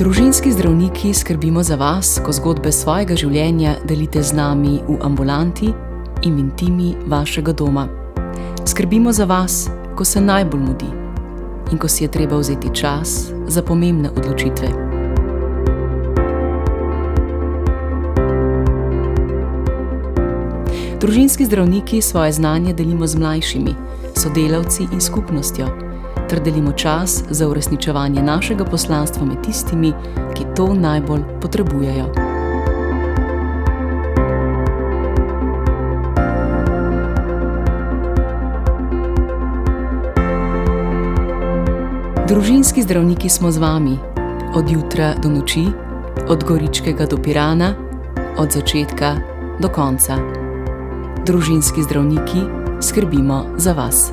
Družinski zdravniki skrbimo za vas, ko zgodbe svojega življenja delite z nami v ambulanti in intimi vašega doma. Skrbimo za vas, ko se najbolj mudi in ko si je treba vzeti čas za pomembne odločitve. Družinski zdravniki svoje znanje delimo z mlajšimi, sodelavci in skupnostjo, ter delimo čas za uresničevanje našega poslanstva med tistimi, ki to najbolj potrebujejo. Družinski zdravniki smo z vami, od jutra do noči, od Goričkega do Pirana, od začetka do konca. Družinski zdravniki skrbimo za vas.